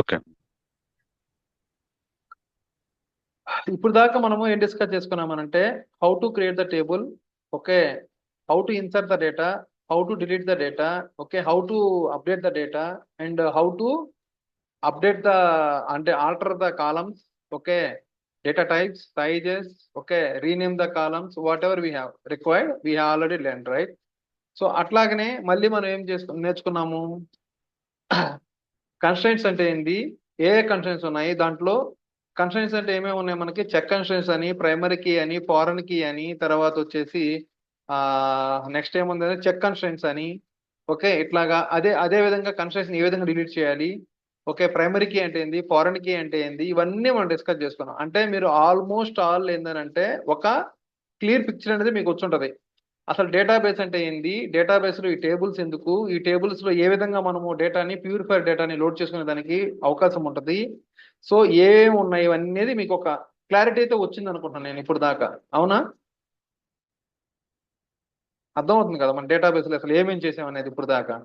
Okay. ఇప్పుడు దాకా మనము ఏం డిస్కస్ చేసుకున్నామనంటే how to create the table, okay, how to insert the data, how to delete the data, okay, how to update the data, and how to update the అంటే alter the columns, okay, data types, sizes, okay, rename the columns, whatever we have required we have already learn, right? So అట్లాగనే మళ్ళీ మనం ఏం నేర్చుకున్నాము, constraints అంటే ఏంది, ఏ constraints ఉన్నాయి దాంట్లో. కన్స్ట్రైంట్స్ అంటే ఏమేమి ఉన్నాయి మనకి, చెక్ కన్స్ట్రైంట్స్ అని, ప్రైమరీ కీ అని, ఫారెన్ కీ అని, తర్వాత వచ్చేసి నెక్స్ట్ ఏముంది చెక్ కన్స్ట్రైంట్స్ అని, ఓకే, ఇట్లాగా అదే విధంగా కన్స్ట్రైంట్స్ ఏ విధంగా డిలీట్ చేయాలి, ఓకే, ప్రైమరీ కీ అంటే ఏంది, ఫారెన్ కీ అంటే ఏంది, ఇవన్నీ మనం డిస్కస్ చేసుకున్నాం. అంటే మీరు ఆల్మోస్ట్ ఆల్ ఏంటంటే ఒక క్లియర్ పిక్చర్ అనేది మీకు వచ్చుంటది. అసలు డేటాబేస్ అంటే ఏంది, డేటాబేస్ లో ఈ టేబుల్స్ ఎందుకు, ఈ టేబుల్స్ లో ఏ విధంగా మనము డేటాని ప్యూరిఫైర్ డేటాని లోడ్ చేసుకునే దానికి అవకాశం ఉంటుంది. సో ఏమేమి ఉన్నాయి అనేది మీకు ఒక క్లారిటీ అయితే వచ్చింది అనుకుంటున్నాను నేను ఇప్పుడు దాకా. అవునా? అర్థమవుతుంది కదా మన డేటాబేస్ లో అసలు ఏమేమి చేసామనేది ఇప్పుడు దాకా.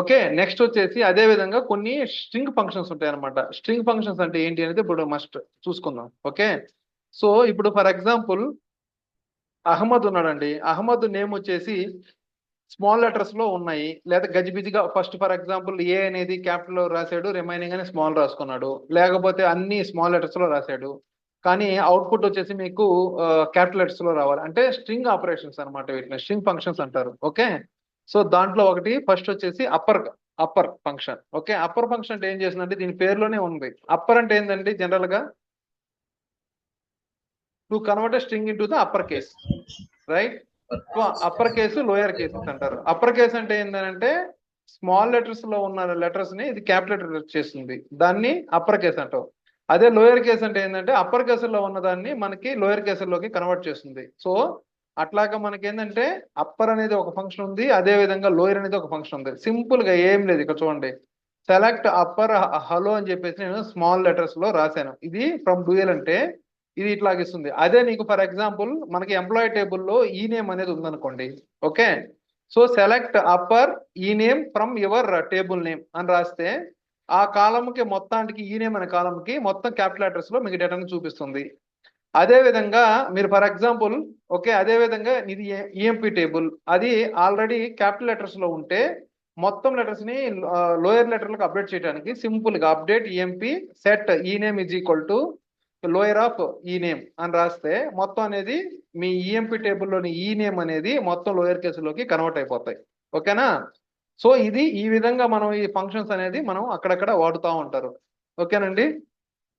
ఓకే, నెక్స్ట్ వచ్చేసి అదే విధంగా కొన్ని స్ట్రింగ్ ఫంక్షన్స్ ఉంటాయి అనమాట. స్ట్రింగ్ ఫంక్షన్స్ అంటే ఏంటి అనేది ఇప్పుడు మస్ట్ చూసుకుందాం. ఓకే, సో ఇప్పుడు ఫర్ ఎగ్జాంపుల్ అహ్మద్ ఉన్నాడండి, అహ్మద్ నేమ్ వచ్చేసి స్మాల్ లెటర్స్ లో ఉన్నాయి, లేదా గజిబిజిగా ఫస్ట్ ఫర్ ఎగ్జాంపుల్ ఏ అనేది క్యాపిటల్ లో రాశాడు, రిమైనింగ్ అని స్మాల్ రాసుకున్నాడు, లేకపోతే అన్ని స్మాల్ లెటర్స్ లో రాశాడు, కానీ అవుట్పుట్ వచ్చేసి మీకు క్యాపిటల్ లెటర్స్ లో రావాలి. అంటే స్ట్రింగ్ ఆపరేషన్స్ అనమాట, వీటిని స్ట్రింగ్ ఫంక్షన్స్ అంటారు. ఓకే, సో దాంట్లో ఒకటి ఫస్ట్ వచ్చేసి upper function. Okay, upper function అంటే ఏం చేసిందంటే దీని పేరులోనే ఉంది. అప్పర్ అంటే ఏంటంటే జనరల్ గా to convert string into the upper case, right? So upper case lower cases అంటారు. అప్పర్ కేసు అంటే ఏంటంటే స్మాల్ లెటర్స్ లో ఉన్న లెటర్స్ ని ఇది క్యాపిటల్ లెటర్ చేస్తుంది, దాన్ని అప్పర్ కేసు అంటాం. అదే లోయర్ కేసు అంటే ఏంటంటే అప్పర్ కేసులో ఉన్న దాన్ని మనకి లోయర్ కేసులోకి కన్వర్ట్ చేస్తుంది. సో అట్లాగా మనకి ఏంటంటే అప్పర్ అనేది ఒక ఫంక్షన్ ఉంది, అదే విధంగా లోయర్ అనేది ఒక ఫంక్షన్ ఉంది. సింపుల్ గా ఏం లేదు, ఇక్కడ చూడండి, సెలెక్ట్ అప్పర్ హలో అని చెప్పేసి నేను స్మాల్ లెటర్స్ లో రాశాను. ఇది ఫ్రమ్ డ్యూయల్ అంటే ఇది ఇట్లాగిస్తుంది. అదే నీకు ఫర్ ఎగ్జాంపుల్ మనకి ఎంప్లాయీ టేబుల్లో ఈ నేమ్ అనేది ఉందనుకోండి, ఓకే, సో సెలెక్ట్ అప్పర్ ఈ name from your table name అని రాస్తే ఆ కాలంకి మొత్తానికి ఈ నేమ్ అనే కాలంకి మొత్తం క్యాపిటల్ లెటర్స్ లో మీకు డేటాను చూపిస్తుంది. అదే విధంగా మీరు ఫర్ ఎగ్జాంపుల్, ఓకే, అదే విధంగా ఇది ఈఎంపీ టేబుల్, అది ఆల్రెడీ క్యాపిటల్ లెటర్స్ లో ఉంటే మొత్తం లెటర్స్ ని లోయర్ లెటర్లకు అప్డేట్ చేయడానికి సింపుల్ గా అప్డేట్ ఈఎంపీ సెట్ ఈ name is equal to lower of ఈ నేమ్ అని రాస్తే మొత్తం అనేది మీ ఈఎంపీ టేబుల్లోని ఈ నేమ్ అనేది మొత్తం లోయర్ కేసులోకి కన్వర్ట్ అయిపోతాయి. ఓకేనా? సో ఇది ఈ విధంగా మనం ఈ ఫంక్షన్స్ అనేది మనం అక్కడక్కడ వాడుతూ ఉంటారు. ఓకేనండి?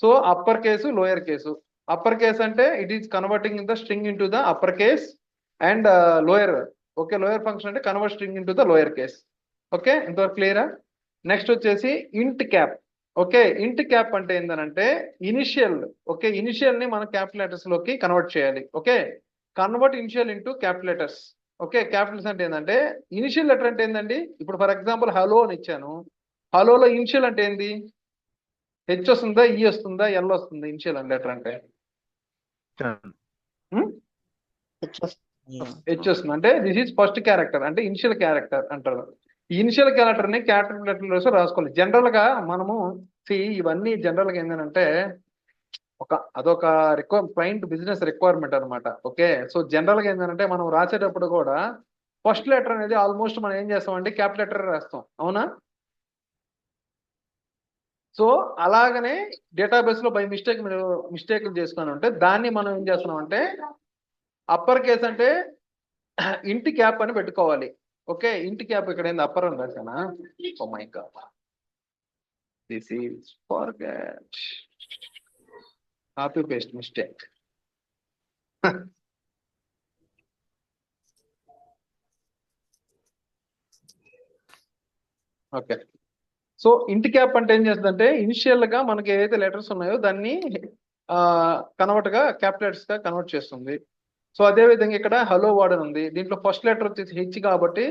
So upper case lower case. Upper case అంటే it is converting the string into the upper case, and lower, okay, lower function అంటే convert string into the lower case. Okay, ఇంతవరకు క్లియరా? నెక్స్ట్ వచ్చేసి ఇంట్ cap. Okay, ఇంట్ cap అంటే ఏంటంటే initial, okay, initial ని మనం క్యాపిటల్ లెటర్స్ లోకి కన్వర్ట్ చేయాలి. Okay, convert initial into capital letters. Okay, Capitals అంటే ఏంటంటే ఇనిషియల్ లెటర్ అంటే ఏంటండి, ఇప్పుడు ఫర్ ఎగ్జాంపుల్ హలో అని ఇచ్చాను, హలోలో ఇనిషియల్ అంటే ఏంది, హెచ్ వస్తుందా, ఈ వస్తుందా, ఎల్ వస్తుందా ఇనిషియల్ అని లెటర్ అంటే? హెచ్ వస్తుంది. అంటే దిస్ ఈజ్ ఫస్ట్ క్యారెక్టర్, అంటే ఇనిషియల్ క్యారెక్టర్ అంటారు. ఈ ఇనిషియల్ క్యారెక్టర్ ని క్యాపిటల్ లెటర్ రాసుకోవాలి. జనరల్ గా మనము ఇవన్నీ జనరల్ గా ఏంటంటే అదొక క్లయింట్ బిజినెస్ రిక్వైర్మెంట్ అనమాట. ఓకే, సో జనరల్ గా ఏంటంటే మనం రాసేటప్పుడు కూడా ఫస్ట్ లెటర్ అనేది ఆల్మోస్ట్ మనం ఏం చేస్తామంటే క్యాపిటల్ లెటర్ రాస్తాం. అవునా? సో అలాగనే డేటాబేస్ లో బై మిస్టేక్ మీరు మిస్టేక్లు చేసుకుని ఉంటే దాన్ని మనం ఏం చేస్తున్నాం అంటే అప్పర్ కేస్ అంటే ఇంటి క్యాప్ అని పెట్టుకోవాలి. ఓకే, ఇంటి క్యాప్ ఇక్కడ ఏంది అప్పర్ అని రాశానా? Oh my God, this is forget, copy paste mistake. Okay, so init cap అంటే ఏం చేస్తుందంటే ఇనిషియల్ గా మనకి ఏదైతే లెటర్స్ ఉన్నాయో దాన్ని కన్వర్ట్ గా క్యాపిటల్స్ గా కన్వర్ట్ చేస్తుంది. సో అదే విధంగా ఇక్కడ హలో వర్డ్ అని ఉంది, దీంట్లో ఫస్ట్ లెటర్ వచ్చేసి హెచ్ కాబట్టి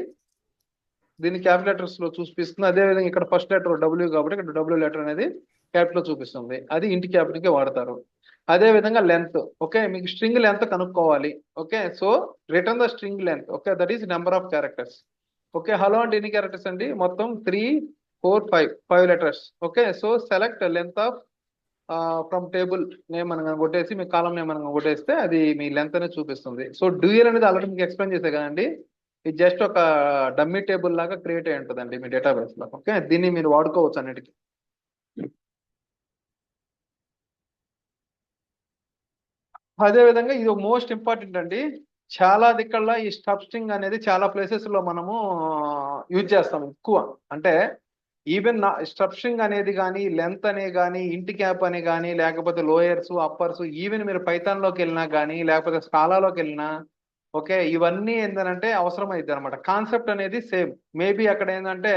దీన్ని క్యాపిటల్ లెటర్స్ లో చూపిస్తుంది. అదే విధంగా ఇక్కడ ఫస్ట్ లెటర్ డబ్ల్యూ కాబట్టి ఇక్కడ డబ్ల్యూ లెటర్ అనేది క్యాపిటల్ లో చూపిస్తుంది. అది ఇంటి క్యాపిటల్ కి వాడతారు. అదే విధంగా లెంత్. ఓకే, మీకు స్ట్రింగ్ లెంత్ కనుక్కోవాలి. Okay, so return the string length. Okay, that is number of characters. Okay, hello అంటే ఎన్ని క్యారెక్టర్స్ అండి? మొత్తం 3, 4, 5 letters. Okay, so select length of from table name అని కొట్టేసి మీ కాలం నేమ్ అని కొట్టేస్తే అది మీ లెంత్ అనేది చూపిస్తుంది. సో డ్యూయల్ అనేది ఆల్రెడీ మీకు ఎక్స్ప్లెయిన్ చేసే కదండి. ఇది జస్ట్ ఒక డమ్మీ టేబుల్ లాగా క్రియేట్ అయి ఉంటుందండి మీ డేటాబేస్ లో. ఓకే, దీన్ని మీరు వాడుకోవచ్చు అన్నిటికీ. అదే విధంగా ఇది మోస్ట్ ఇంపార్టెంట్ అండి. చాలా దిక్కల్లో ఈ స్టబ్ స్ట్రింగ్ అనేది చాలా ప్లేసెస్ లో మనము యూజ్ చేస్తాం ఎక్కువ. అంటే ఈవెన్ స్టబ్ స్ట్రింగ్ అనేది కానీ, లెంత్ అనే కానీ, ఇంటి క్యాప్ అని కానీ, లేకపోతే లోయర్స్ అప్పర్స్, ఈవెన్ మీరు పైథాన్ లోకి వెళ్ళినా కానీ, లేకపోతే స్కాలాలోకి వెళ్ళినా, ఓకే, ఇవన్నీ ఏంటంటే అవసరం అవుతుంది అనమాట. కాన్సెప్ట్ అనేది సేమ్. మేబీ అక్కడ ఏంటంటే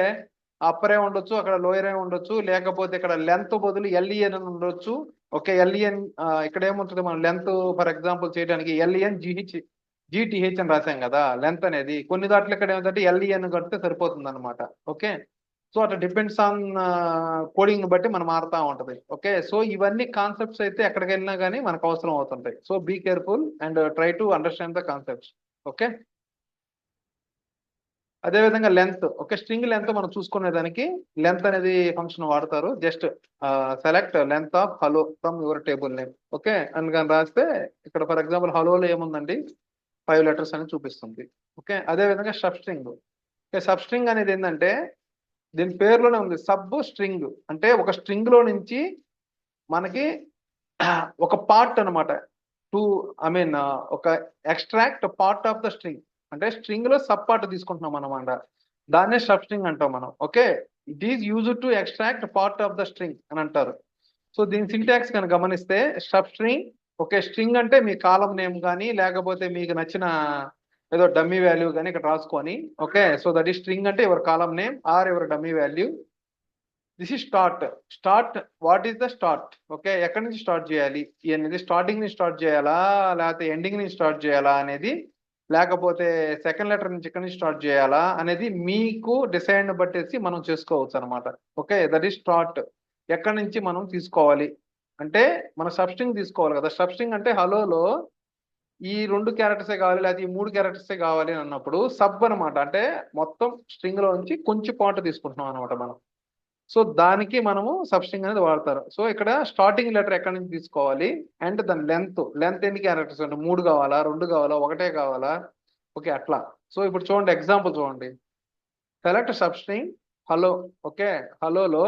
అప్పరే ఉండొచ్చు, అక్కడ లోయరే ఉండొచ్చు, లేకపోతే ఇక్కడ లెంత్ బదులు ఎల్ఈఎన్ అని ఉండొచ్చు. ఓకే, ఎల్ఈఎన్ ఇక్కడ ఏముంటుంది, మనం లెంత్ ఫర్ ఎగ్జాంపుల్ చేయడానికి ఎల్ఈఎన్ జిటిహెచ్ అని రాసాం కదా లెంత్ అనేది. కొన్ని దాంట్లో ఇక్కడ ఏమిటంటే ఎల్ఈఎన్ కడితే సరిపోతుంది అనమాట. ఓకే, సో అట్లా డిపెండ్స్ ఆన్ కోడింగ్ బట్టి మనం మారుతా ఉంటది. ఓకే, సో ఇవన్నీ కాన్సెప్ట్స్ అయితే ఎక్కడికి వెళ్ళినా కానీ మనకు అవసరం అవుతుంటాయి. So be careful and try to understand the concepts. Okay, అదే విధంగా లెంత్. ఓకే, స్ట్రింగ్ లెంత్ మనం చూసుకునే దానికి లెంత్ అనేది ఫంక్షన్ వాడతారు. Just select length of hello from your table name. Okay, అందుకని రాస్తే ఇక్కడ ఫర్ ఎగ్జాంపుల్ హలోలో ఏముందండి 5 లెటర్స్ అని చూపిస్తుంది. ఓకే, అదే విధంగా sub string. Okay, sub string అనేది ఏంటంటే దీని పేరులోనే ఉంది సబ్ స్ట్రింగ్. అంటే ఒక స్ట్రింగ్ లో నుంచి మనకి ఒక పార్ట్ అనమాట. టు ఐ మీన్ ఒక extract part of the string. అంటే స్ట్రింగ్ లో సబ్ పార్ట్ తీసుకుంటున్నాం అనమాట. దాన్నే సబ్ స్ట్రింగ్ అంటాం మనం. Okay, it is use to extract part of the string అని అంటారు. సో దీని సింటాక్స్ కనుక గమనిస్తే సబ్ స్ట్రింగ్. ఓకే, స్ట్రింగ్ అంటే మీ కాలం నేమ్ కానీ, లేకపోతే మీకు నచ్చిన ఏదో డమ్మీ వాల్యూ కానీ ఇక్కడ రాసుకొని. ఓకే, సో దట్ ఈ స్ట్రింగ్ అంటే your column name or your dummy value. This is start what is the start? Okay, ఎక్కడి నుంచి స్టార్ట్ చేయాలి అనేది, స్టార్టింగ్ నుంచి స్టార్ట్ చేయాలా, లేకపోతే ఎండింగ్ నుంచి స్టార్ట్ చేయాలా అనేది, లేకపోతే సెకండ్ లెటర్ నుంచి ఎక్కడి నుంచి స్టార్ట్ చేయాలా అనేది మీకు డిసైడ్ బట్టేసి మనం చేసుకోవచ్చు అనమాట. Okay, that is start. ఎక్కడి నుంచి మనం తీసుకోవాలి అంటే మన సబ్స్ట్రింగ్ తీసుకోవాలి కదా. సబ్స్ట్రింగ్ అంటే హలోలో ఈ 2 క్యారెక్టర్సే కావాలి, లేకపోతే ఈ 3 క్యారెక్టర్సే కావాలి అని అన్నప్పుడు సబ్ అనమాట. అంటే మొత్తం స్ట్రింగ్ లో నుంచి కొంచెం పాయింట్ తీసుకుంటున్నాం అనమాట మనం. సో దానికి మనము సబ్స్ట్రింగ్ అనేది వాడతారు. సో ఇక్కడ స్టార్టింగ్ లెటర్ ఎక్కడి నుంచి తీసుకోవాలి అండ్ దాని లెంత్ ఎన్ని క్యారెక్టర్స్ అంటే 3 కావాలా, 2 కావాలా, ఒకటే కావాలా? ఓకే, అట్లా. సో ఇప్పుడు చూడండి, ఎగ్జాంపుల్ చూడండి. Select substring hello. ఓకే, హలోలో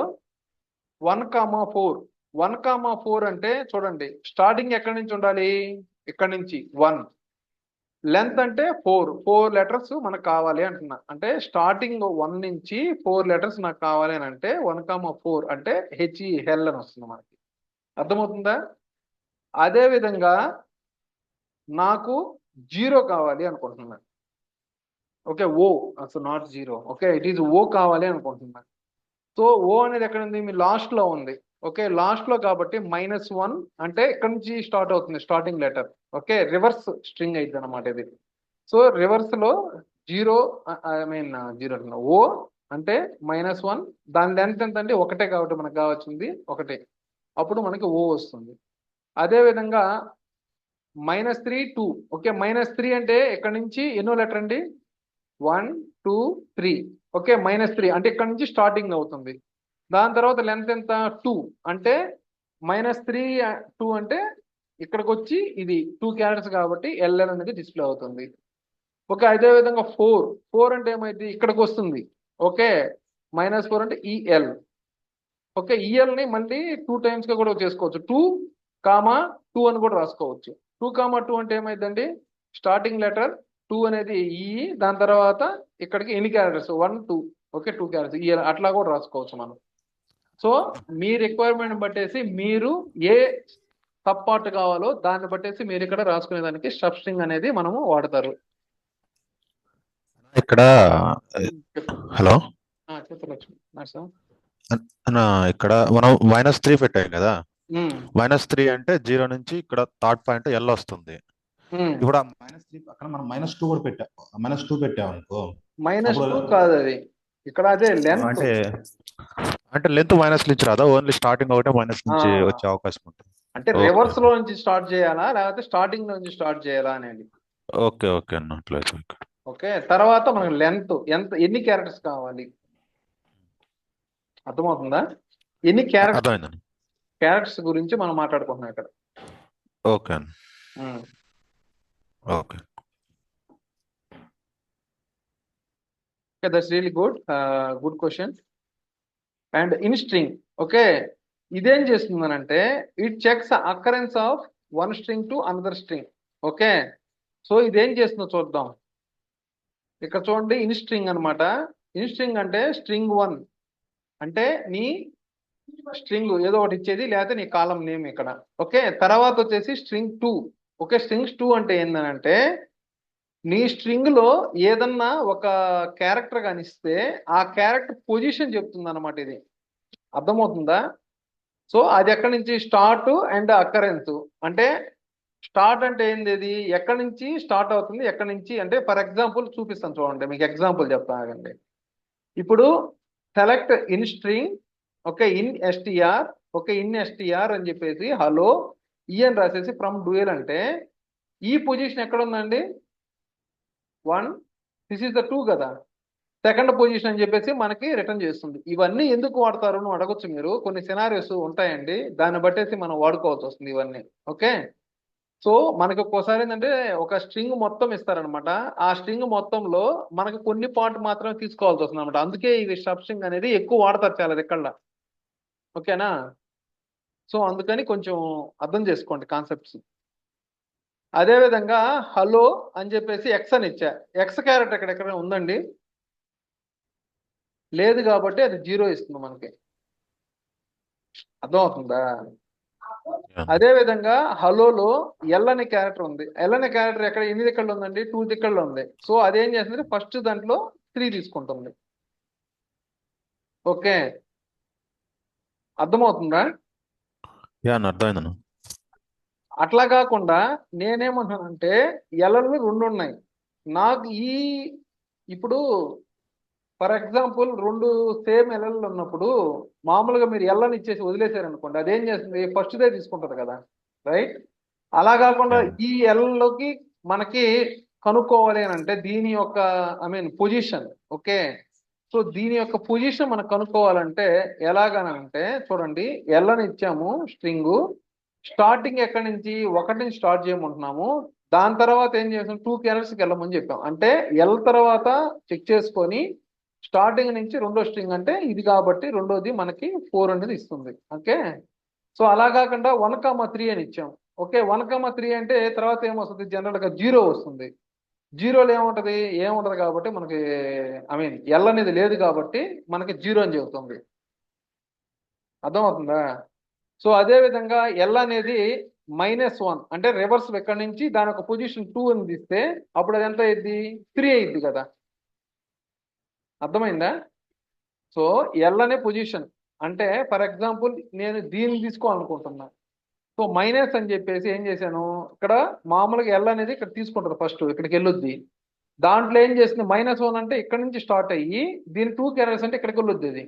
1,4. 1,4 అంటే చూడండి స్టార్టింగ్ ఎక్కడి నుంచి ఉండాలి, ఇక్కడ నుంచి 1. లెంత్ అంటే 4 లెటర్స్ మనకు కావాలి అంటున్నా. అంటే స్టార్టింగ్ 1 నుంచి 4 లెటర్స్ నాకు కావాలి అని అంటే 1,4 అంటే హెల్ అని వస్తుంది మనకి. అర్థమవుతుందా? అదే విధంగా నాకు 0 కావాలి అనుకుంటున్నాను. ఓకే, ఓ అసలు నాట్ 0. ఓకే, ఇట్ ఈస్ ఓ కావాలి అనుకుంటున్నాను. సో ఓ అనేది ఎక్కడ ఉంది, మీ లాస్ట్ లో ఉంది. ఓకే, లాస్ట్ లో కాబట్టి -1 అంటే ఇక్కడ నుంచి స్టార్ట్ అవుతుంది starting letter. Okay, reverse string అయింది అనమాట ఇది. సో రివర్స్ లో 0 ఐ మీన్ 0 ఓ అంటే -1. దాని లెంత్ ఎంత అంటే ఒకటే కాబట్టి మనకు కావాల్సింది ఒకటే. అప్పుడు మనకి ఓ వస్తుంది. అదే విధంగా -3 2. ఓకే, -3 అంటే ఇక్కడ నుంచి ఎన్నో లెటర్ అండి, 1 2 3. ఓకే, -3 అంటే ఇక్కడ నుంచి స్టార్టింగ్ అవుతుంది. దాని తర్వాత లెంత్ ఎంత 2 అంటే -3 2 అంటే ఇక్కడికి వచ్చి ఇది 2 క్యారెక్టర్స్ కాబట్టి ఎల్ఎల్ అనేది డిస్ప్లే అవుతుంది. ఓకే, అదే విధంగా 4 అంటే ఏమైంది, ఇక్కడికి వస్తుంది. ఓకే, -4 అంటే ఈఎల్. ఓకే, ఈఎల్ ని మళ్ళీ 2 టైమ్స్ గా కూడా చేసుకోవచ్చు. 2,2 అని కూడా రాసుకోవచ్చు. 2,2 అంటే ఏమైందండి, స్టార్టింగ్ లెటర్ 2 అనేది ఈ, దాని తర్వాత ఇక్కడికి ఎన్ని క్యారెక్టర్స్ 1 2. ఓకే, 2 క్యారెక్టర్స్ ఈఎల్ అట్లా కూడా రాసుకోవచ్చు మనం. సో మీ రిక్వైర్మెంట్ బట్టేసి మీరు ఏ సబ్ పార్ట్ కావాలో దాన్ని బట్టేసి మీరు ఇక్కడ రాసుకునే దానికి సబ్ స్ట్రింగ్ అనేది మనము వాడతారు. ఇక్కడ హలో చెప్పలక్ష్మి అన్న, ఇక్కడ మనం -3 పెట్టాం కదా. -3 అంటే 0 నుంచి ఇక్కడ థర్డ్ పాయింట్ ఎల్ వస్తుంది. ఇప్పుడు ఆ -3 పక్కన మనం -2 కూడా పెట్టాం. -2 పెట్టాం అనుకో, -2 కాదు అది, ఇక్కడ అదే లెంత్. అంటే లెంత్ మైనస్ నుంచి రాదా, ఓన్లీ స్టార్టింగ్ ఒకటే మైనస్ నుంచి వచ్చే అవకాశం ఉంటుంది. అంటే రివర్స్ లో నుంచి స్టార్ట్ చేయాలా, లేకపోతే స్టార్టింగ్ లో నుంచి స్టార్ట్ చేయాలా అనేది. ఓకే ఓకే అన్న, అట్లయితే. ఓకే. ఓకే, తర్వాత మనకు లెంత్ ఎన్ని క్యారెక్టర్స్ కావాలి, అర్థమవుతుందా? ఎన్ని అర్థమైందండి. క్యారెక్టర్స్ గురించి మనం మాట్లాడుకుంటున్నాం ఇక్కడ. ఓకే అండి. Okay. That's really good question. And in string, okay, ఇదేం చేస్తుందనంటే it checks occurrence of one string to another string. Okay, so ఇదేం చేస్తుందో చూద్దాం. ఇక్కడ చూడండి, ఇన్ స్ట్రింగ్ అనమాట. ఇన్ స్ట్రింగ్ అంటే స్ట్రింగ్ 1 అంటే నీ స్ట్రింగ్ ఏదో ఒకటి ఇచ్చేది, లేకపోతే నీ కాలం నేమ్ ఇక్కడ. ఓకే, తర్వాత వచ్చేసి స్ట్రింగ్ 2. ఓకే, స్ట్రింగ్స్ 2 అంటే ఏంటంటే నీ స్ట్రింగ్ లో ఏదన్నా ఒక క్యారెక్టర్ కానిస్తే ఆ క్యారెక్టర్ పొజిషన్ చెప్తుంది అనమాట. ఇది అర్థమవుతుందా? సో అది ఎక్కడి నుంచి స్టార్ట్ అండ్ అకరెన్స్. అంటే స్టార్ట్ అంటే ఏంది, ఇది ఎక్కడి నుంచి స్టార్ట్ అవుతుంది, ఎక్కడి నుంచి అంటే ఫర్ ఎగ్జాంపుల్ చూపిస్తాను చూడండి, మీకు ఎగ్జాంపుల్ చెప్తాను ఆగండి. ఇప్పుడు select in string, okay, in STR, okay, in STR అని చెప్పేసి హలో ఈ అని రాసేసి ఫ్రమ్ డ్యూయల్ అంటే ఈ పొజిషన్ ఎక్కడ ఉందండి, 1, దిస్ ఈస్ ద 2 కదా, సెకండ్ పొజిషన్ అని చెప్పేసి మనకి రిటర్న్ చేస్తుంది. ఇవన్నీ ఎందుకు వాడతారు అని అడగొచ్చు మీరు. కొన్ని సినారియోస్ ఉంటాయండి, దాన్ని బట్టేసి మనం వాడుకోవాల్సి వస్తుంది ఇవన్నీ. ఓకే, సో మనకి ఒక్కోసారి ఏంటంటే ఒక స్ట్రింగ్ మొత్తం ఇస్తారనమాట. ఆ స్ట్రింగ్ మొత్తంలో మనకు కొన్ని పార్ట్ మాత్రమే తీసుకోవాల్సి వస్తుంది అనమాట. అందుకే ఇవి సబ్ స్ట్రింగ్ అనేది ఎక్కువ వాడతారు చాలా దిక్కల్లా. ఓకేనా? సో అందుకని కొంచెం అర్థం చేసుకోండి కాన్సెప్ట్స్. అదే విధంగా హలో అని చెప్పేసి ఎక్స్ అని ఇచ్చా. ఎక్స్ క్యారెక్టర్ ఎక్కడెక్కడ ఉందండి, లేదు కాబట్టి అది 0 ఇస్తుంది మనకి. అర్థమవుతుందా? అదే విధంగా హలోలో ఎల్ అనే క్యారెక్టర్ ఉంది. ఎల్ అనే క్యారెక్టర్ ఎక్కడ, ఎన్ని దిక్కల్లో ఉందండి, 2 దిక్కల్లో ఉంది. సో అదేం చేస్తుంది, ఫస్ట్ దాంట్లో 3 తీసుకుంటుంది. ఓకే, అర్థమవుతుందా? అర్థమైందన్న. అట్లా కాకుండా నేనేమంటానంటే ఎల్లు 2 ఉన్నాయి నాకు. ఇప్పుడు ఫర్ ఎగ్జాంపుల్ 2 సేమ్ ఎల్ఎల్ ఉన్నప్పుడు మామూలుగా మీరు ఎల్లని ఇచ్చేసి వదిలేశారనుకోండి, అదేం చేస్తుంది, ఫస్ట్ దే తీసుకుంటుంది కదా, రైట్? అలా కాకుండా ఈ ఎల్లోకి మనకి కనుక్కోవాలి అని అంటే దీని యొక్క పొజిషన్. ఓకే, సో దీని యొక్క పొజిషన్ మనకు కనుక్కోవాలంటే ఎలాగనంటే చూడండి, ఎల్ అని ఇచ్చాము స్ట్రింగ్, స్టార్టింగ్ ఎక్కడి నుంచి 1 నుంచి స్టార్ట్ చేయమంటున్నాము. దాని తర్వాత ఏం చేసాం, 2 క్యారెక్టర్స్కి వెళ్ళమని చెప్పాం. అంటే ఎల్ తర్వాత చెక్ చేసుకొని స్టార్టింగ్ నుంచి రెండో స్ట్రింగ్ అంటే ఇది కాబట్టి రెండోది మనకి 4 అనేది ఇస్తుంది. ఓకే, సో అలా కాకుండా 1,3 అని ఇచ్చాం. ఓకే, 1,3 అంటే తర్వాత ఏమొస్తుంది, జనరల్గా 0 వస్తుంది. 0లో ఏముంటది కాబట్టి మనకి ఎల్ అనేది లేదు కాబట్టి మనకి 0 అని చెబుతుంది. అర్థమవుతుందా? సో అదే విధంగా ఎల్ అనేది -1 అంటే రివర్స్ ఎక్కడి నుంచి దాని ఒక పొజిషన్ 2 అని తీస్తే అప్పుడు అది ఎంత అయింది, 3 అయింది కదా. అర్థమైందా? సో ఎల్ అనే పొజిషన్ అంటే ఫర్ ఎగ్జాంపుల్ నేను దీన్ని తీసుకోవాలనుకుంటున్నా. సో మైనస్ అని చెప్పేసి ఏం చేశాను, ఇక్కడ మామూలుగా ఎల్ అనేది ఇక్కడ తీసుకుంటుంది, ఫస్ట్ ఇక్కడికి వెళ్ళొద్ది. దాంట్లో ఏం చేసింది, -1 అంటే ఇక్కడ నుంచి స్టార్ట్ అయ్యి దీని 2 క్యారెక్టర్స్ అంటే ఇక్కడికి వెళ్ళొద్ది ఇది.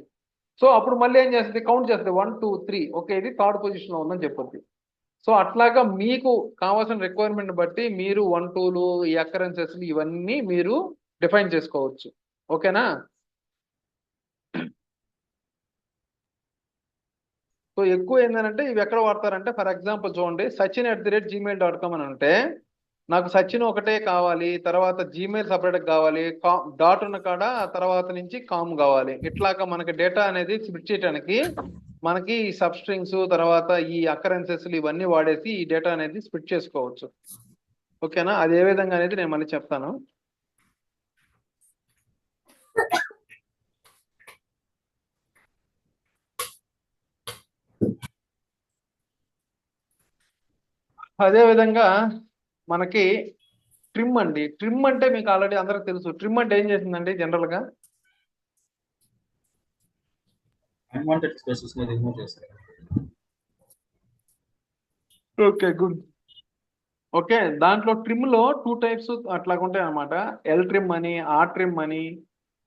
సో అప్పుడు మళ్ళీ ఏం చేస్తుంది, కౌంట్ చేస్తుంది 1 2 3. ఓకే, ఇది థర్డ్ పొజిషన్లో ఉందని చెప్పొద్ది. సో అట్లాగా మీకు కావాల్సిన రిక్వైర్మెంట్ బట్టి మీరు 1 2లు ఈ అకరెన్సెస్ ఇవన్నీ మీరు డిఫైన్ చేసుకోవచ్చు. ఓకేనా? సో ఎక్కువ ఏంటంటే ఇవి ఎక్కడ వాడతారంటే ఫర్ ఎగ్జాంపుల్ చూడండి, sachin@gmail.com అని అంటే నాకు సచిన్ ఒకటే కావాలి, తర్వాత జీమెయిల్ సపరేట్ కావాలి, డాట్ ఉన్న కాడ తర్వాత నుంచి కామ్ కావాలి. ఇట్లాగా మనకి డేటా అనేది స్ప్లిట్ చేయడానికి మనకి సబ్ స్ట్రింగ్స్ తర్వాత ఈ అకరెన్సెస్ ఇవన్నీ వాడేసి ఈ డేటా అనేది స్ప్లిట్ చేసుకోవచ్చు. ఓకేనా? అది ఏ విధంగా అనేది నేను మళ్ళీ చెప్తాను. అదే విధంగా మనకి ట్రిమ్ అండి. ట్రిమ్ అంటే మీకు ఆల్రెడీ అందరికి తెలుసు. ట్రిమ్ అంటే ఏం చేసిందండి జనరల్ గా, అన్వాంటెడ్ స్పేసెస్ ని రిమూవ్ చేస్తారు. Okay, good. ఓకే, దాంట్లో ట్రిమ్ లో 2 టైప్స్ అట్లాగా ఉంటాయి అనమాట. ఎల్ ట్రిమ్ అని, ఆర్ ట్రిమ్ అని,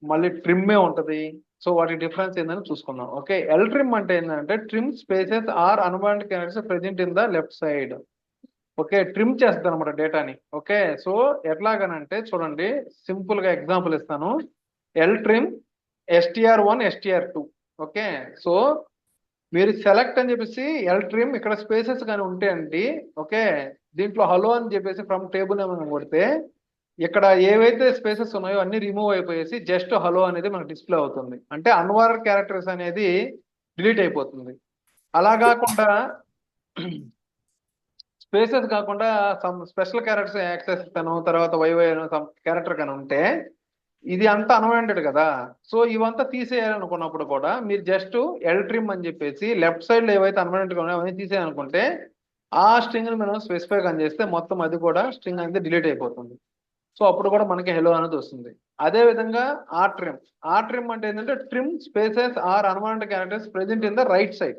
మళ్ళీ ట్రిమ్మే ఉంటది. సో వాటి డిఫరెన్స్ ఏందని చూసుకుందాం. ఓకే, ఎల్ ట్రిమ్ అంటే ఏంటంటే trim spaces are unwanted characters present in the left side. Okay, trim చేస్తుంది అనమాట డేటాని. ఓకే, సో ఎట్లాగనంటే చూడండి, సింపుల్ గా ఎగ్జాంపుల్ ఇస్తాను. L trim STR1 STR2. Okay, so మీరు సెలెక్ట్ అని చెప్పేసి ఎల్ ట్రిమ్ ఇక్కడ స్పేసెస్ కానీ ఉంటే అండి, ఓకే, దీంట్లో హలో అని చెప్పేసి ఫ్రమ్ టేబుల్ ఏమైనా కొడితే ఇక్కడ ఏవైతే స్పేసెస్ ఉన్నాయో అన్ని రిమూవ్ అయిపోయేసి జస్ట్ హలో అనేది మనకు డిస్ప్లే అవుతుంది. అంటే అన్వార్డ్ క్యారెక్టర్స్ అనేది డిలీట్ అయిపోతుంది. అలా కాకుండా స్పేసెస్ కాకుండా సమ్ స్పెషల్ క్యారెక్టర్స్ యాక్సెస్ తను తర్వాత వైవై సమ్ క్యారెక్టర్ కానీ ఉంటే ఇది అంతా అన్వాంటెడ్ కదా. సో ఇవంతా తీసేయాలనుకున్నప్పుడు కూడా మీరు జస్ట్ ఎల్ ట్రిమ్ అని చెప్పేసి లెఫ్ట్ సైడ్ లో ఏవైతే అన్వాంటెడ్ ఉన్నాయో అవన్నీ తీసేయాలనుకుంటే ఆ స్ట్రింగ్ ని మనం స్పెసిఫై కానీ చేస్తే మొత్తం అది కూడా స్ట్రింగ్ అనేది డిలీట్ అయిపోతుంది. సో అప్పుడు కూడా మనకి హెలో అనేది వస్తుంది. అదే విధంగా ఆర్ ట్రిమ్ అంటే ఏంటంటే trim spaces are unwanted characters present in the right side.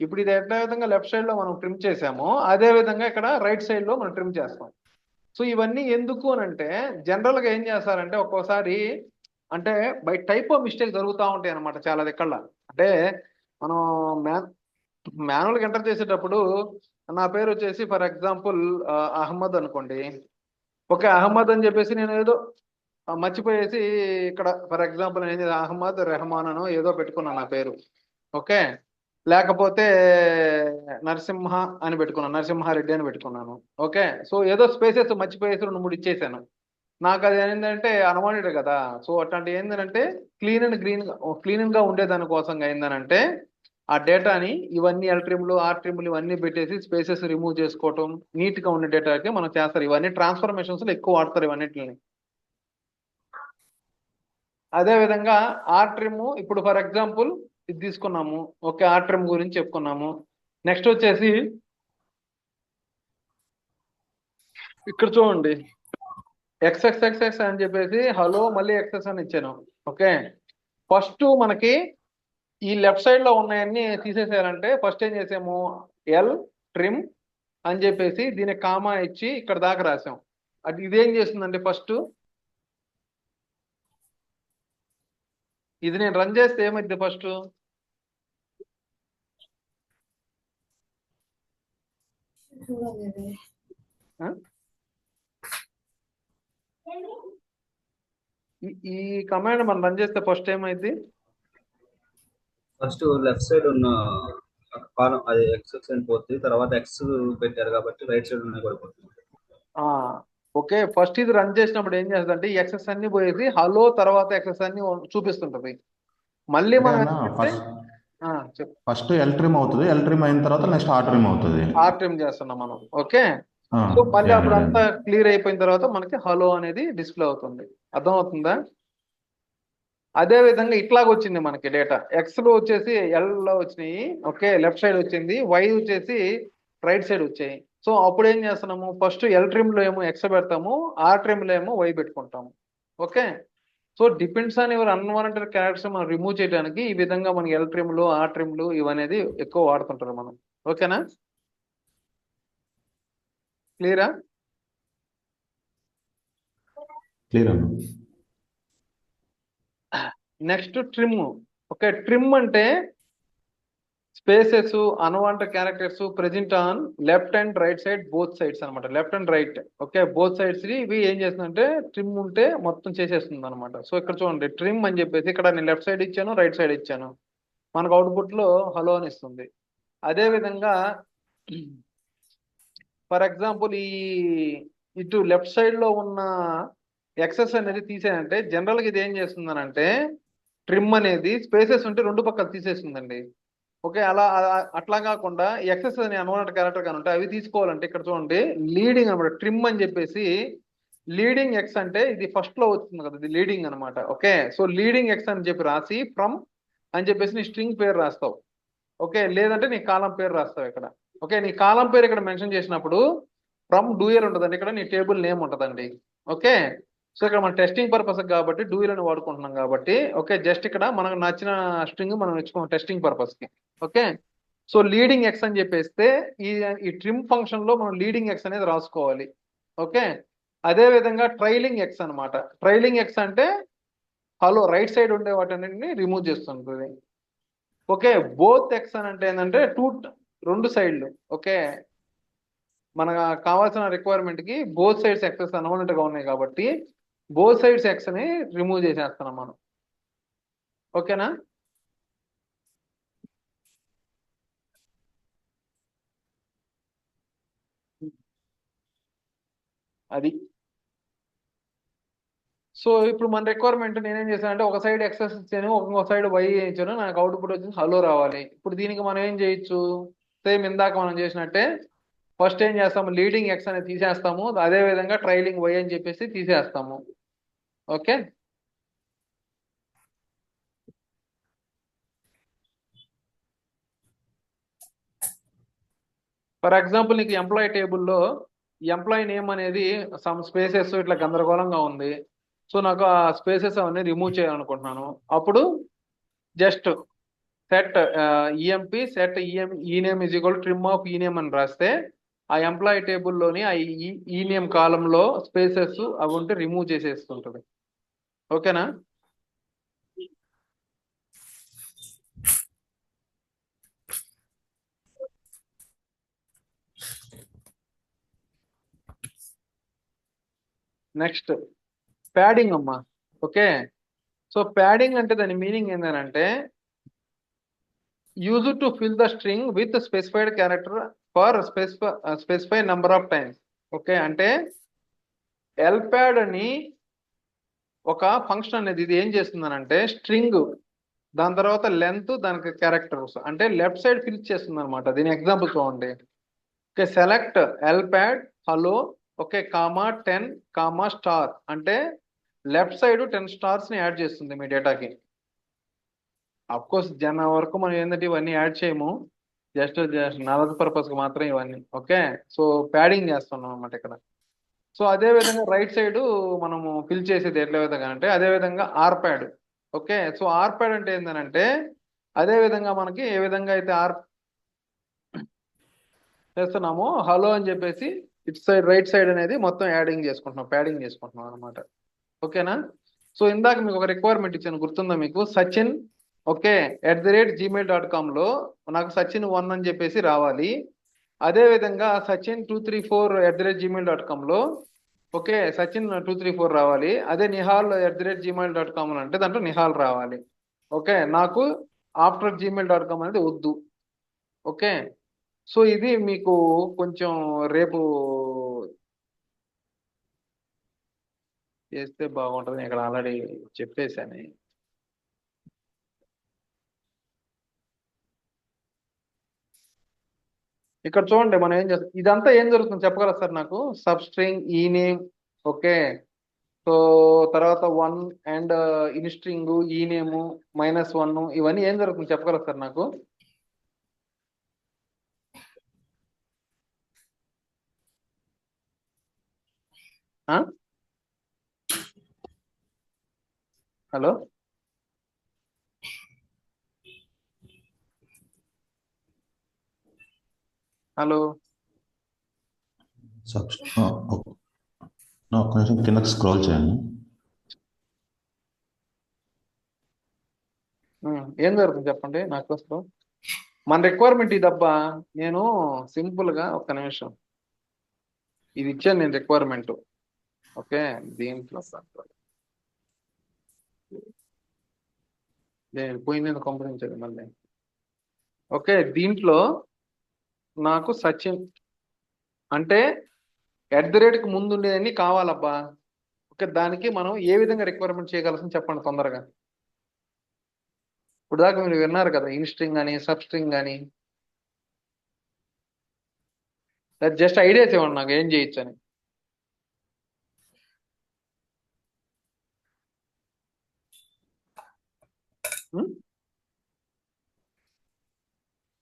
ఇప్పుడు ఇది ఎట్లా విధంగా లెఫ్ట్ సైడ్ లో మనం ట్రిమ్ చేసామో అదే విధంగా ఇక్కడ రైట్ సైడ్ లో మనం ట్రిమ్ చేస్తాం. సో ఇవన్నీ ఎందుకు అని అంటే జనరల్ గా ఏం చేస్తారంటే ఒక్కోసారి అంటే బై టైప్ ఆఫ్ మిస్టేక్ జరుగుతూ ఉంటాయి అనమాట చాలా దగ్గర. అంటే మనం మాన్యువల్గా ఎంటర్ చేసేటప్పుడు నా పేరు వచ్చేసి ఫర్ ఎగ్జాంపుల్ అహ్మద్ అనుకోండి. ఓకే, అహ్మద్ అని చెప్పేసి నేను ఏదో మర్చిపోయేసి ఇక్కడ ఫర్ ఎగ్జాంపుల్ నేను అహ్మద్ రెహమాన్ అనో ఏదో పెట్టుకున్నాను నా పేరు. ఓకే, లేకపోతే నరసింహ అని పెట్టుకున్నాను, నరసింహారెడ్డి అని పెట్టుకున్నాను. ఓకే, సో ఏదో స్పేసెస్ మర్చిపోయేసి 2-3 ఇచ్చేసాను. నాకు అది ఏంటంటే అన్వాంటెడ్ కదా. సో అట్లాంటి ఏంటంటే క్లీన్ గా ఉండేదాని కోసం ఏందనంటే ఆ డేటాని ఇవన్నీ ఎల్ ట్రిమ్లు ఆర్ ట్రిమ్లు ఇవన్నీ పెట్టేసి స్పేసెస్ రిమూవ్ చేసుకోవటం నీట్ గా ఉండే డేటాకి మనం చేస్తారు. ఇవన్నీ ట్రాన్స్ఫర్మేషన్స్ లో ఎక్కువ వాడతారు ఇవన్నిటిని. అదే విధంగా ఆర్ ట్రిమ్ ఇప్పుడు ఫర్ ఎగ్జాంపుల్ ఇది తీసుకున్నాము. ఓకే, ఆర్ ట్రిమ్ గురించి చెప్పుకున్నాము. నెక్స్ట్ వచ్చేసి ఇక్కడ చూడండి XXXX అని చెప్పేసి హలో మళ్ళీ XS అని ఇచ్చాను. ఓకే, ఫస్ట్ మనకి ఈ లెఫ్ట్ సైడ్ లో ఉన్నాయన్నీ తీసేసారంటే ఫస్ట్ ఏం చేసాము, ఎల్ ట్రిమ్ అని చెప్పేసి దీనికి కామా ఇచ్చి ఇక్కడ దాకా రాసాం. అది ఇదేం చేస్తుందంటే ఫస్ట్ ఇది నేను రన్ చేస్తే ఏమైంది ఫస్ట్ ఈ కమాండ్ మనం రన్ చేస్తే ఫస్ట్ ఏమైంది, ఫస్ట్ లెఫ్ట్ సైడ్ ఉన్న కాలం అది ఎక్స్ అని పోతుంది, తర్వాత ఎక్స్ పెట్టారు కాబట్టి రైట్ సైడ్ ఉన్నాయి కూడా పోతుంది. ఓకే, ఫస్ట్ ఇది రన్ చేసినప్పుడు ఏం చేస్తుందంటే ఈ ఎక్సెస్ అన్ని పోయేసి హలో తర్వాత ఎక్సెస్ అన్ని చూపిస్తుంటది. మళ్ళీ మనం చెప్పు ఫస్ట్ ఎల్ ట్రిమ్ అవుతుంది, ఎల్ ట్రిమ్ అయిన తర్వాత నెక్స్ట్ ఆర్ ట్రిమ్ అవుతుంది. ఆర్ ట్రిమ్ చేస్తున్నాం మనం. ఓకే, సో మళ్ళీ అప్పుడు అంతా క్లియర్ అయిపోయిన తర్వాత మనకి హలో అనేది డిస్ప్లే అవుతుంది. అర్థం అవుతుందా? అదే విధంగా ఇట్లాగ వచ్చింది మనకి డేటా. ఎక్స్ లో వచ్చేసి ఎల్ లో వచ్చినాయి. ఓకే, లెఫ్ట్ సైడ్ వచ్చింది, వై వచ్చేసి రైట్ సైడ్ వచ్చాయి. సో అప్పుడు ఏం చేస్తున్నాము, ఫస్ట్ ఎల్ ట్రిమ్ లో ఏమో ఎక్స్ పెడతాము, ఆర్ ట్రిమ్ లో ఏమో వై పెట్టుకుంటాము. Okay, so depends on your unwanted characters మనం రిమూవ్ చేయడానికి ఈ విధంగా మనకి ఎల్ ట్రిమ్లు ఆర్ ట్రిమ్లు ఇవనేది ఎక్కువ వాడుతుంటారు మనం. ఓకేనా, క్లియరా? Clear. Next trim. Okay, trim అంటే spaces unwanted characters present on left and right side both sides అనమాట. Left and right. Okay, both sides ఇవి ఏం చేస్తుందంటే ట్రిమ్ ఉంటే మొత్తం చేసేస్తుంది అనమాట. సో ఇక్కడ చూడండి ట్రిమ్ అని చెప్పేసి ఇక్కడ నేను లెఫ్ట్ సైడ్ ఇచ్చాను, రైట్ సైడ్ ఇచ్చాను, మనకు అవుట్పుట్ లో హలో అని ఇస్తుంది. అదే విధంగా ఫర్ ఎగ్జాంపుల్ ఈ ఇటు లెఫ్ట్ సైడ్ లో ఉన్న ఎక్సెస్ అనేది తీసేయంటే జనరల్ గా ఇది ఏం చేస్తుందనంటే ట్రిమ్ అనేది స్పేసెస్ ఉంటే 2 పక్కలు తీసేస్తుందండి. ఓకే, అట్లా కాకుండా ఎక్సెస్ అనే అన్వాంటెడ్ క్యారెక్టర్ కానీ ఉంటే అవి తీసుకోవాలంటే ఇక్కడ చూడండి లీడింగ్ అనమాట. ట్రిమ్ అని చెప్పేసి లీడింగ్ ఎక్స్ అంటే ఇది ఫస్ట్ లో వచ్చింది కదా, ఇది లీడింగ్ అనమాట. ఓకే, సో లీడింగ్ ఎక్స్ అని చెప్పి రాసి ఫ్రమ్ అని చెప్పేసి నీ స్ట్రింగ్ పేరు రాస్తావు. ఓకే, లేదంటే నీ కాలం పేరు రాస్తావు ఇక్కడ. ఓకే, నీ కాలం పేరు ఇక్కడ మెన్షన్ చేసినప్పుడు ఫ్రమ్ డూయల్ ఉంటుందండి, ఇక్కడ నీ టేబుల్ నేమ్ ఉంటుందండి. ఓకే, సో ఇక్కడ మన టెస్టింగ్ పర్పస్ కాబట్టి డూయల్ అని వాడుకుంటున్నాం కాబట్టి ఓకే, జస్ట్ ఇక్కడ మనకు నచ్చిన స్ట్రింగ్ మనం ఇచ్చుకోం టెస్టింగ్ పర్పస్ కి. ఓకే, సో లీడింగ్ ఎక్స్ అని చెప్పేస్తే ఈ ట్రిమ్ ఫంక్షన్ లో మనం లీడింగ్ ఎక్స్ అనేది రాసుకోవాలి. ఓకే, అదే విధంగా ట్రైలింగ్ ఎక్స్ అనమాట. ట్రైలింగ్ ఎక్స్ అంటే హలో రైట్ సైడ్ ఉండే వాటిని రిమూవ్ చేస్తుంటుంది. ఓకే, బోత్ ఎక్స్ అని అంటే ఏంటంటే 2 సైడ్లు. ఓకే, మనకు కావాల్సిన రిక్వైర్మెంట్ కి బోత్ సైడ్స్ ఎక్సెస్ అన్వాంటెడ్ గా ఉన్నాయి కాబట్టి బోత్ సైడ్స్ ఎక్స్ ని రిమూవ్ చేసేస్తున్నాం మనం. ఓకేనా? అది. సో ఇప్పుడు మన రిక్వైర్మెంట్ నేనేం చేశానంటే ఒక సైడ్ ఎక్సెస్ ఇచ్చాను, ఒక సైడ్ వై ఇచ్చాను, నాకు అవుట్పుట్ వచ్చింది హలో రావాలి. ఇప్పుడు దీనికి మనం ఏం చేయొచ్చు? సేమ్ ఇందాక మనం చేసినట్టే ఫస్ట్ ఏం చేస్తాము, లీడింగ్ ఎక్స్ అనేది తీసేస్తాము, అదే విధంగా ట్రైలింగ్ వై అని చెప్పేసి తీసేస్తాము. ఓకే. ఫర్ ఎగ్జాంపుల్ నీకు ఎంప్లాయీ టేబుల్లో ఎంప్లాయీ నేమ్ అనేది సమ్ స్పేసెస్ ఇట్లా గందరగోళంగా ఉంది. సో నాకు ఆ స్పేసెస్ అవన్నీ రిమూవ్ చేయాలనుకుంటున్నాను. అప్పుడు జస్ట్ సెట్ ఈఎంపి సెట్ ఈ name is equal trim of ఈ నేమ్ అని రాస్తే ఆ ఎంప్లాయీ టేబుల్లోని ఆ ఈ నేమ్ కాలంలో స్పేసెస్ అవి ఉంటే రిమూవ్ చేసేస్తుంటుంది. ఓకేనా? నెక్స్ట్ ప్యాడింగ్ అమ్మా. ఓకే. సో ప్యాడింగ్ అంటే దాని మీనింగ్ ఏంటంటే use to fill the string with specified character for specified number of times. Okay. అంటే ఎల్ప్యాడ్ అని ఒక ఫంక్షన్ అనేది ఇది ఏం చేస్తుందనంటే స్ట్రింగ్ దాని తర్వాత లెంత్ దానికి క్యారెక్టర్స్ అంటే లెఫ్ట్ సైడ్ ఫిల్ చేస్తుంది అనమాట. దీని ఎగ్జాంపుల్ చూడండి. Okay. Select lpad hello okay comma 10 comma star అంటే లెఫ్ట్ సైడ్ 10 స్టార్స్ ని యాడ్ చేస్తుంది మీ డేటాకి. అఫ్ కోర్స్ జన వరకు మనం ఏంటంటే ఇవన్నీ యాడ్ చేయము, జస్ట్ నాలెడ్జ్ పర్పస్ కి మాత్రం ఇవన్నీ. ఓకే. సో ప్యాడింగ్ చేస్తున్నాం అనమాట ఇక్కడ. సో అదే విధంగా రైట్ సైడ్ మనము ఫిల్ చేసేది ఎట్లా విధంగా అంటే అదే విధంగా R pad. Okay. So R pad అంటే ఏంటంటే అదే విధంగా మనకి ఏ విధంగా అయితే ఆర్ చేస్తున్నామో హలో అని చెప్పేసి ఇట్ సైడ్ రైట్ సైడ్ అనేది మొత్తం యాడింగ్ చేసుకుంటున్నాం, ప్యాడింగ్ చేసుకుంటున్నాం అనమాట. ఓకేనా? సో ఇందాక మీకు ఒక రిక్వైర్మెంట్ ఇచ్చాను గుర్తుందా మీకు? సచిన్ ఓకే @gmail.com లో నాకు సచిన్ 1 అని చెప్పేసి రావాలి. అదే విధంగా సచిన్ 234 @gmail.com లో ఓకే సచిన్ 234 రావాలి. అదే నిహాల్ @gmail.com అంటే దాంట్లో నిహాల్ రావాలి. ఓకే. నాకు ఆఫ్టర్ gmail.com అనేది వద్దు. ఓకే. సో ఇది మీకు కొంచెం రేపు చేస్తే బాగుంటుంది. ఇక్కడ ఆల్రెడీ చెప్పేశాను. ఇక్కడ చూడండి మనం ఏం చేస్తాం, ఇదంతా ఏం జరుగుతుంది చెప్పగలరా సార్ నాకు? సబ్ స్ట్రింగ్ ఈ నేమ్ ఓకే. సో తర్వాత 1 అండ్ ఇన్ స్ట్రింగ్ ఈ నేమ్ -1 ఇవన్నీ ఏం జరుగుతుంది చెప్పగలరా సార్ నాకు? హలో హలో ఒక్క నిమిషం కిందకి స్క్రోల్ చేయండి. ఏం జరుగుతుంది చెప్పండి నాకు అసలు. మన రిక్వైర్మెంట్ ఇదబ్బా. నేను సింపుల్ గా ఒక్క నిమిషం ఇది ఇచ్చాను నేను రిక్వైర్మెంట్. ఓకే. దీంట్లో నేను పోయింది కంపెనీ మళ్ళీ. ఓకే. దీంట్లో నాకు సచిన్ అంటే @కి ముందు ఉండేవన్నీ కావాలబ్బా. ఓకే. దానికి మనం ఏ విధంగా రిక్వైర్మెంట్ చేయగలసని చెప్పండి తొందరగా. ఇప్పుడు దాకా మీరు విన్నారు కదా ఇన్ స్ట్రింగ్ అని సబ్ స్ట్రింగ్ అని. జస్ట్ ఐడియాస్ ఇవ్వండి నాకు ఏం చేయొచ్చు అని.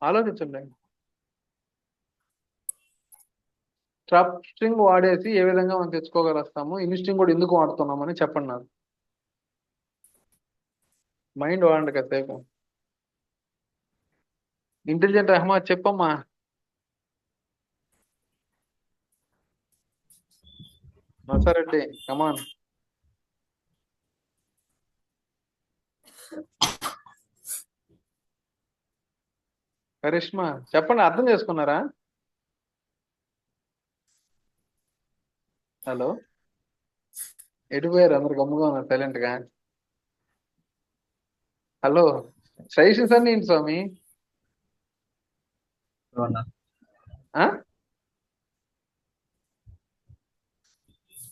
ఆలోచించండి. సబ్ స్ట్రింగ్ వాడేసి ఏ విధంగా మనం తెచ్చుకోగలుగుతాము, ఇన్ స్ట్రింగ్ కూడా ఎందుకు వాడుతున్నామని చెప్పండి నాకు. మైండ్ వాడండి కాసేపు. ఇంటెలిజెంట్ అహ్మద్ చెప్పమ్మా. నర్సారెడ్డి కమాన్. కరిష్మా చెప్పండి. అర్థం చేసుకున్నారా? హలో, ఎటుపోయారు అందరు గమ్ముగా ఉన్నారు సైలెంట్ గా? హలో, సజెషన్స్ అన్ని ఏంటి స్వామి? అవునా? ఆ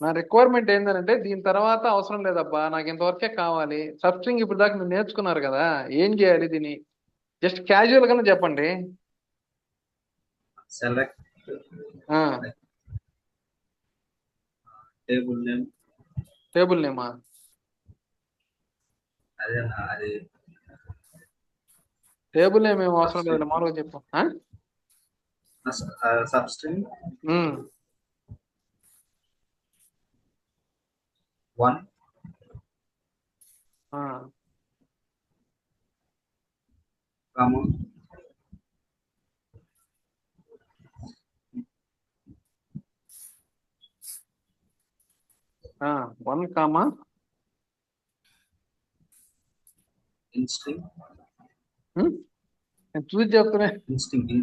నా రిక్వైర్మెంట్ ఏంటంటే దీని తర్వాత అవసరం లేదబ్బా, నాకు ఇంతవరకే కావాలి. సబ్స్ట్రింగ్ ఇప్పుడు దాకా మీరు నేర్చుకున్నారు కదా, ఏం చేయాలి దీన్ని? జస్ట్ క్యాజువల్ గానే చెప్పండి. సెలెక్ట్ ఆ టేబుల్ నేమ్. టేబుల్ నేమా? అదేనా అది? టేబుల్ నేమ్ ఏం అవసరం సబ్స్ట్రింగ్. లేదండి, మామూలుగా చెప్పు. సబ్స్ట్రింగ్ ఉమ్, 1 ఆ, కామా ఆ, 1 కామా ఇన్స్ట్రింగ్. నేను చూసి చెప్తున్నా. ఇన్స్ట్రింగ్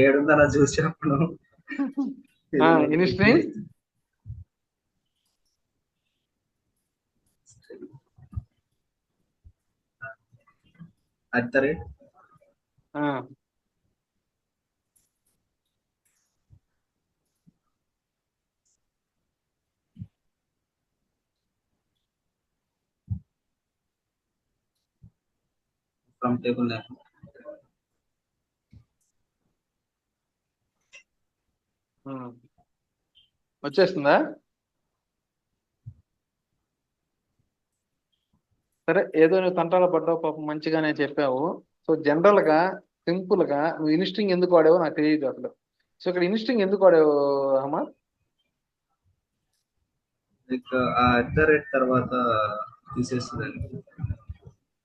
ఏడుందలా చూసి చెప్పను. ఇన్స్ట్రింగ్ @ ఫ్రమ్ టేబుల్ నేమ్. వచ్చేస్తుందా? సరే, ఏదో నువ్వు తంటాలో పడ్డావు పాపం, మంచిగానే చెప్పావు. సో జనరల్ గా సింపుల్ గా నువ్వు ఇన్స్ట్రింగ్ ఎందుకు వాడావో నాకు తెలియదు అసలు. సో ఇక్కడ ఇన్స్ట్రింగ్ ఎందుకు వాడావు అహ్మద్? లైక్ ఆ తర్వాత తీసేస్తుందండి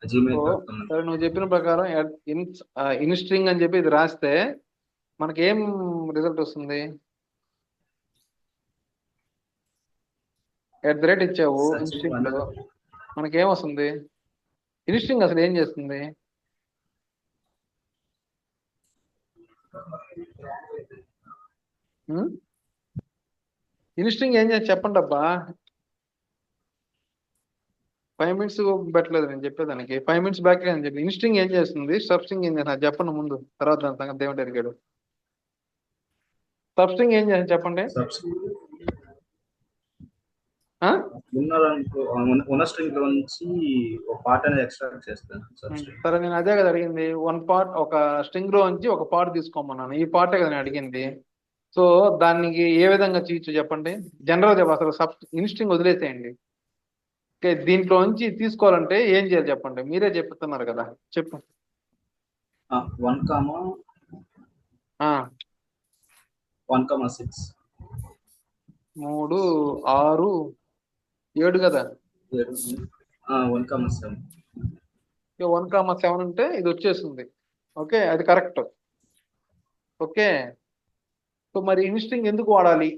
సో జీమెయిల్ డాట్ కామ్. సరే, నువ్వు చెప్పిన ప్రకారం ఇన్స్ట్రింగ్ అని చెప్పి ఇది రాస్తే మనకి ఏం రిజల్ట్ వస్తుంది? ఇచ్చావు సర్చింగ్ ఇన్స్ట్రింగ్ వన్. లో, మనకేం వస్తుంది? ఇన్స్ట్రింగ్ అసలు ఏం చేస్తుంది? ఇన్స్ట్రింగ్ ఏం చేసి చెప్పండి అబ్బా. 5 minutes పెట్టలేదు నేను చెప్పేదానికి, 5 minutes బ్యాక్ అని చెప్పి. ఇన్స్ట్రింగ్ ఏం చేస్తుంది, సబ్స్ట్రింగ్ ఏం చేస్తుంది చెప్పండి ముందు, తర్వాత దాని సంగతి దేవుడు ఎరిగాడు. సబ్స్ట్రింగ్ ఏం చేస్తుంది చెప్పండి. ఆ? ఉన్న స్ట్రింగ్ లో నుంచి ఒక పార్ట్ అనేది ఎక్స్ట్రాక్ట్ చేస్తాను సబ్స్ట్రింగ్. సరే, నేను అదే కదా అడిగింది. వన్ పార్ట్, ఒక స్ట్రింగ్ లో నుంచి ఒక పార్ట్ తీసుకోమన్నాను, ఈ పార్టే కదా నేను అడిగింది. సో దానికి ఏ విధంగా చేయొచ్చు చెప్పండి. జనరల్ చెప్ప, అసలు ఇన్స్ట్రింగ్ వదిలేసేయండి. ఓకే, దీంట్లో నుంచి తీసుకోవాలంటే ఏం చేయాలి చెప్పండి, మీరే చెప్తున్నారు కదా, చెప్పు. 1 కామా 1,6. 3 6 7 కదా. 1,7. 1,7 ఉంటే ఇది వచ్చేస్తుంది. ఓకే, అది కరెక్ట్. ఓకే, సో మరి ఇన్స్ట్రింగ్ ఎందుకు వాడాలి?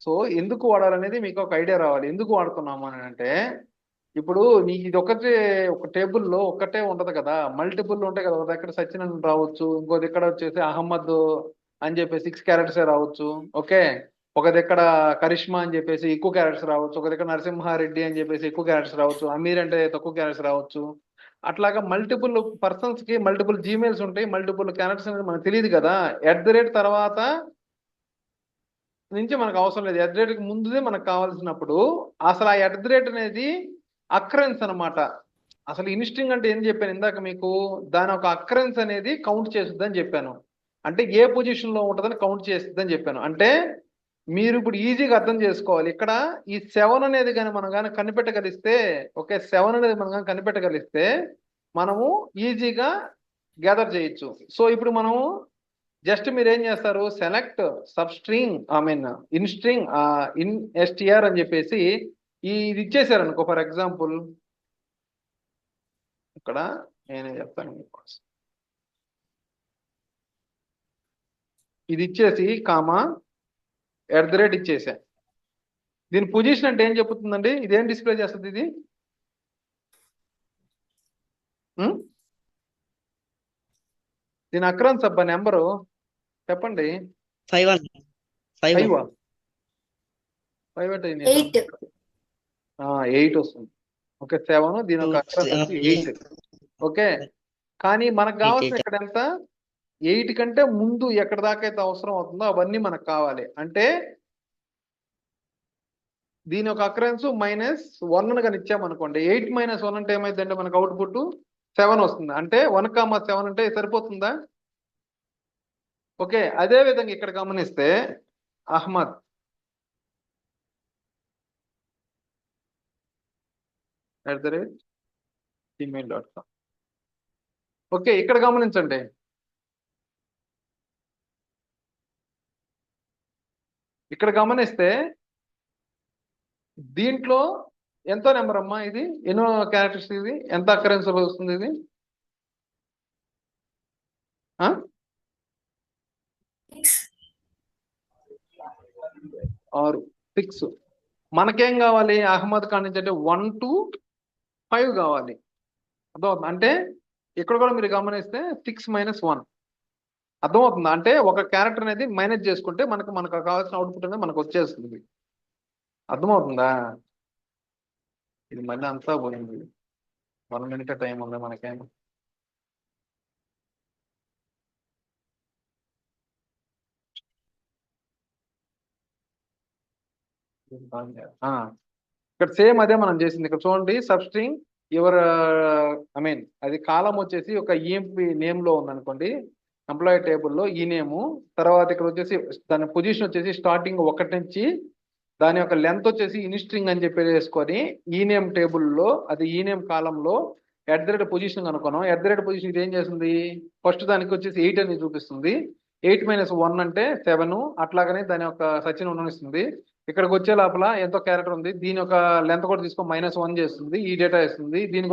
సో ఎందుకు వాడాలనేది మీకు ఒక ఐడియా రావాలి. ఎందుకు వాడుతున్నాము అని అంటే, ఇప్పుడు నీకు ఇది ఒకటే, ఒక టేబుల్లో ఒక్కటే ఉంటది కదా, మల్టిపుల్ ఉంటాయి కదా. ఒక దగ్గర సచిన్ అని రావచ్చు, ఇంకో దగ్గర వచ్చేసి అహ్మద్ అని చెప్పేసి 6 క్యారెక్టర్స్ రావచ్చు. ఓకే, ఒక దగ్గర కరిష్మా అని చెప్పేసి ఎక్కువ క్యారెక్టర్స్ రావచ్చు, ఒక దగ్గర నరసింహారెడ్డి అని చెప్పేసి ఎక్కువ క్యారెక్టర్స్ రావచ్చు, అమీర్ అంటే తక్కువ క్యారెక్టర్స్ రావచ్చు. అట్లాగా మల్టిపుల్ పర్సన్స్ కి మల్టిపుల్ జీమెయిల్స్ ఉంటాయి, మల్టిపుల్ క్యారెక్టర్స్ అనేది మనకు తెలియదు కదా. తర్వాత నుంచి మనకు అవసరం లేదు, కి ముందుదే మనకు కావాల్సినప్పుడు అసలు ఆ అనేది అక్రెన్స్ అన్నమాట. అసలు ఇన్స్ట్రింగ్ అంటే ఏం చెప్పాను ఇందాక మీకు, దాని ఒక అక్రెన్స్ అనేది కౌంట్ చేస్తుందని చెప్పాను. అంటే ఏ పొజిషన్ లో ఉంటుందని కౌంట్ చేస్తుందని చెప్పాను. అంటే మీరు ఇప్పుడు ఈజీగా అర్థం చేసుకోవాలి. ఇక్కడ ఈ 7 అనేది కానీ మనం కానీ కనిపెట్టగలిస్తే, ఓకే 7 అనేది మనం కానీ కనిపెట్టగలిస్తే మనము ఈజీగా గ్యాదర్ చేయొచ్చు. సో ఇప్పుడు మనము జస్ట్ మీరు ఏం చేస్తారు, సెలెక్ట్ సబ్స్ట్రింగ్ ఇన్స్ట్రింగ్ ఎస్టిఆర్ అని చెప్పేసి ఇది ఇచ్చేసారనుకో. ఫర్ ఎగ్జాంపుల్ ఇక్కడ నేనే చెప్తాను మీకు, ఇది ఇచ్చేసి కామా ఇచ్చేసా. దీని పొజిషన్ అంటే ఏం చెప్తుందండి, ఇదేం డిస్ప్లే చేస్తుంది ఇది? దీని అక్రాన్స్ అబ్బా నెంబరు చెప్పండి. 5 అన్న 5 5 5 అంటే 8 8 వస్తుంది. ఓకే 7 దీని ఒక అక్షరం వచ్చి 8. ఓకే కానీ మనకు కావాల్సిన ఇక్కడ ఎంత 8 కంటే ముందు ఎక్కడ దాకా అయితే అవసరం అవుతుందో అవన్నీ మనకు కావాలి. అంటే దీని ఒక అకరెన్స్ -1 అని ఇచ్చామనుకోండి, 8 - 1 అంటే ఏమైందంటే మనకు అవుట్పుట్ 7 వస్తుంది. అంటే 1,7 అంటే సరిపోతుందా? ఓకే అదే విధంగా ఇక్కడ గమనిస్తే అహ్మద్ @gmail.com. ఓకే ఇక్కడ గమనించండి, ఇక్కడ గమనిస్తే దీంట్లో ఎంతో నెంబర్ అమ్మా, ఇది ఎన్నో క్యారెక్టర్స్, ఇది ఎంత అకరెన్స్ వస్తుంది? ఇది 6. మనకేం కావాలి? అహ్మద్ ఖాన్ నుంచి అంటే 1 to 5 కావాలి. అర్థమవుతుంది? అంటే ఇక్కడ కూడా మీరు గమనిస్తే 6 - 1 అర్థమవుతుంది. అంటే ఒక క్యారెక్టర్ అనేది మైనస్ చేసుకుంటే మనకు కావాల్సిన అవుట్పుట్ అనేది మనకు వచ్చేస్తుంది. అర్థమవుతుందా? ఇది మళ్ళీ అంతా పోయింది. 1 minute టైం ఉంది మనకేం. ఇక్కడ సేమ్ అదే మనం చేసింది. ఇక్కడ చూడండి, సబ్స్ట్రింగ్ యువర్ అది కాలం వచ్చేసి ఒక ఈఎంపీ నేమ్ లో ఉంది అనుకోండి, ఎంప్లాయీ టేబుల్లో ఈ నేము. తర్వాత ఇక్కడ వచ్చేసి దాని పొజిషన్ వచ్చేసి స్టార్టింగ్ 1 నుంచి దాని యొక్క లెంత్ వచ్చేసి ఇన్స్ట్రింగ్ అని చెప్పి వేసుకొని ఈ నేమ్ టేబుల్లో, అది ఈ నేమ్ కాలంలో @ పొజిషన్ అనుకున్నాం. @పొజిషన్ ఇది ఏం చేస్తుంది? ఫస్ట్ దానికి వచ్చేసి 8 అని చూపిస్తుంది. 8 - 1 అంటే 7. అట్లాగనే దాని యొక్క సచిన్ ఉండనిస్తుంది. ఇక్కడికి వచ్చే లోపల ఎంతో క్యారెక్టర్ ఉంది, దీని యొక్క లెంత్ కూడా తీసుకొని -1 చేస్తుంది, ఈ డేటా ఇస్తుంది. దీనికి